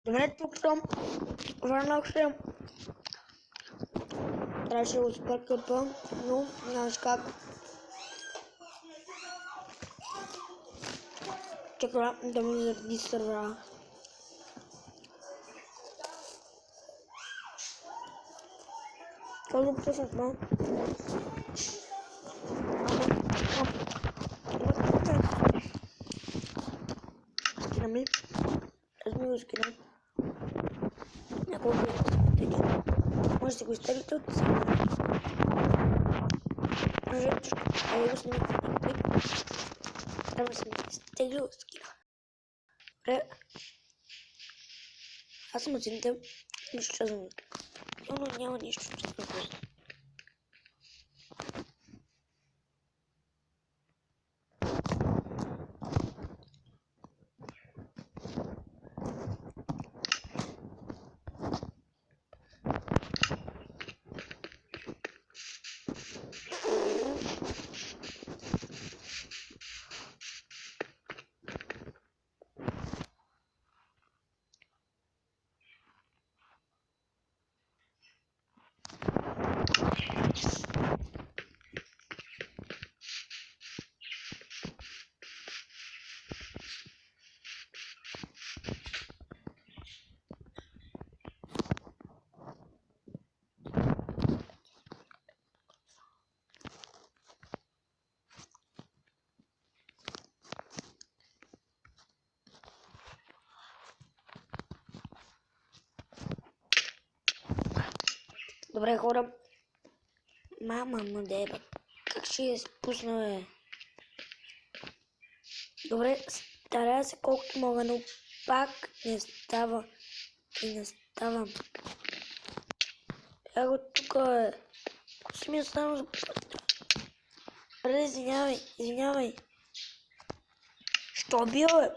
Добре, тук съм. Върнах се. Трябваше да го спъркапа, но нямаш как. Чакай да ми заради сървъра. Това го пуснах, ма. Скина ми. Аз ми го скинам. Няколко теги. Може да си го изтеглите от сега. Може да го снимите в клип. Трябва да съм изтегли от скина. Добре. Аз съм оцените. Нищо чазано. Но няма нищо чазано. Добре, хора. Мама му деба. Как ще я спусна, бе? Добре, старая се колкото мога, но пак не става. И не ставам. Его тук, бе. Ако си ми останал за път. Добре, извинявай. Що бил, бе?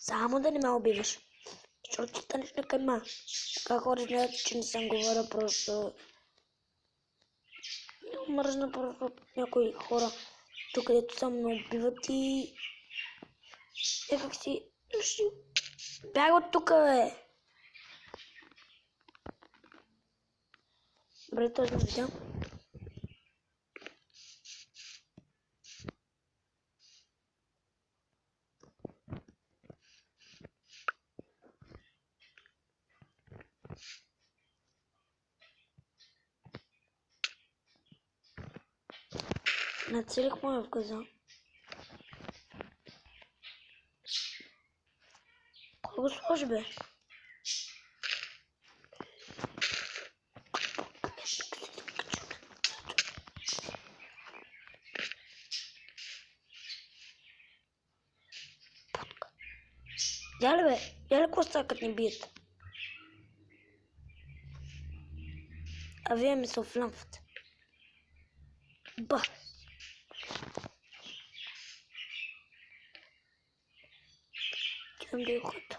Само да не ме убиваш. Защото ти станеш на кайма. Така хора знаят, че не съм говоря просто. Мръзна просто някои хора тук, където съм, ме убиват и... Някак си... Бяга от тук, бе! Добре, този ме видя. Нацелих моя в газа. Кой го сложи, бе? Я ли, бе? Я ли коста, като не бият? А вие ми се офламвате. Ба! Идем да ихата.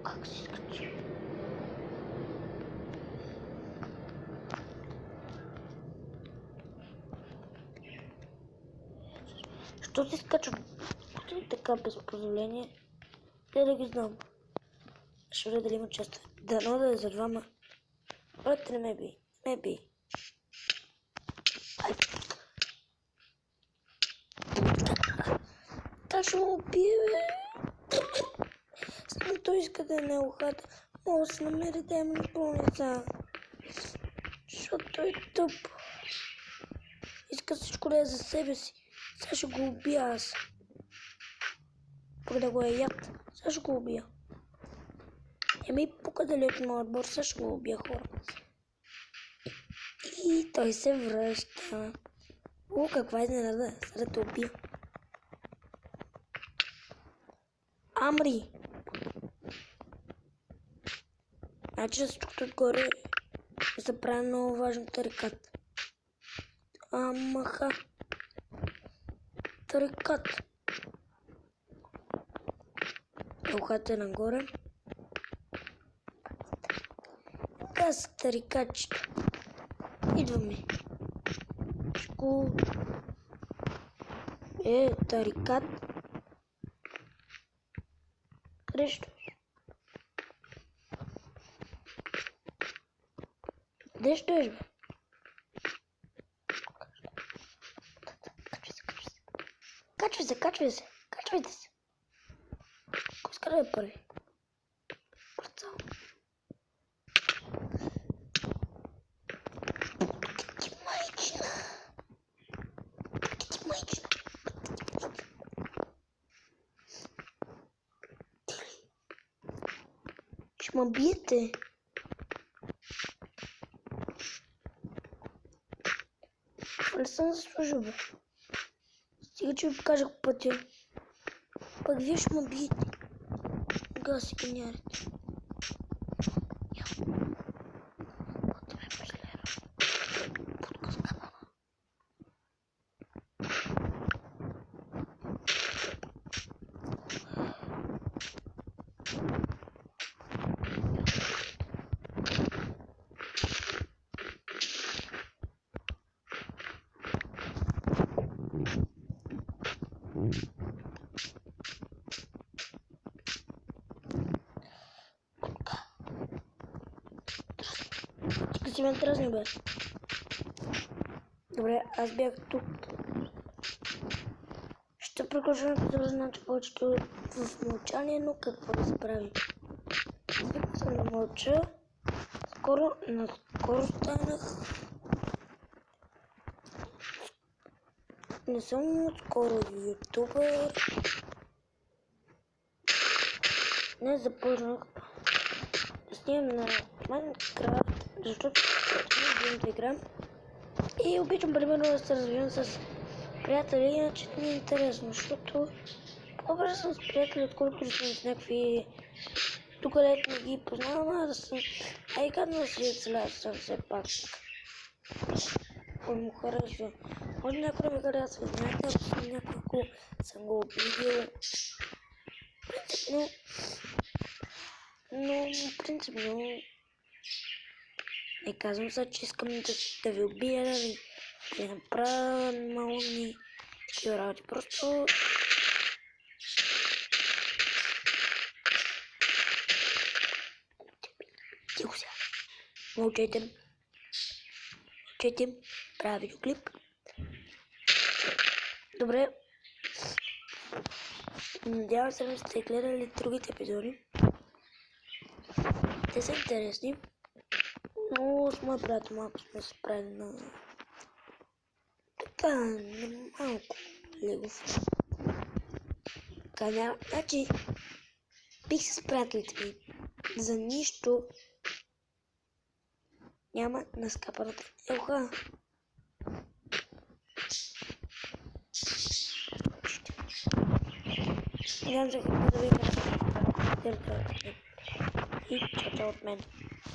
Как се изкачи? Що се изкачва? Така без позволение? Не да ги знам. Ще видя дали има често. Дано да е за двама. Брате, не ме би. Не би. Ай. Та ще му убие, бе. Само той иска да е на ухата. Мога да се намери демон в болница. Защото той е тъп. Иска всичко да е за себе си. Сега ще го убия аз. Пък да го е яд. Сега ще го убия. Не ми пука дали от моят отбор. Сега ще го убия, хора. И той се връща. О, каква изненада. Сега да те убия. Амри! Значи да се тук отгоре да се прави много важен тарикат. Амаха. Тарикат. Ухата е нагоре. Аз тарикатчето. Идваме. Шко. Тарикат. Къде ще? Къде ще е, бе? Качвай се. Качвайте се. Кой иска да е първи? Працал. Ти майчина. Ще ме биете. Не съм заслужил, бе. Стига, че ви покажах пътя. Пък вие ще ме биете. Тогава си гениарите. Ти ме дразни, бе. Добре, аз бях тук. Ще приключвам като значи повечето в мълчание, но какво да се прави? Свикнал съм да мълча. Наскоро станах. Не съм отскоро ютубър. Днес започнах да снимам на Майнкрафт, защото не любим да играм. И обичам примерно да се развивам с приятели, иначе не е интересно, защото по-добре съм с приятели, отколкото съм с някакви тук лет не ги познавам, а да съм гадно да си целя съм все пак. Кой му харесва. Може някой да ме харесва, знаете, ако съм няколко съм го обидил. Принципно, не казвам сега, че искам да ви убия, да ви направя мални такива работи. Просто тихо сега. Мълчете. Правя видеоклип. Добре. Надявам се да сте гледали другите епизоди. Те са интересни. Но с моя брат малко сме се правили на така, на малко легов. Така няма. Значи, бих се с приятелите ми. За нищо няма наскапаната елха. Надявам се да ви харесва. И чао от мен.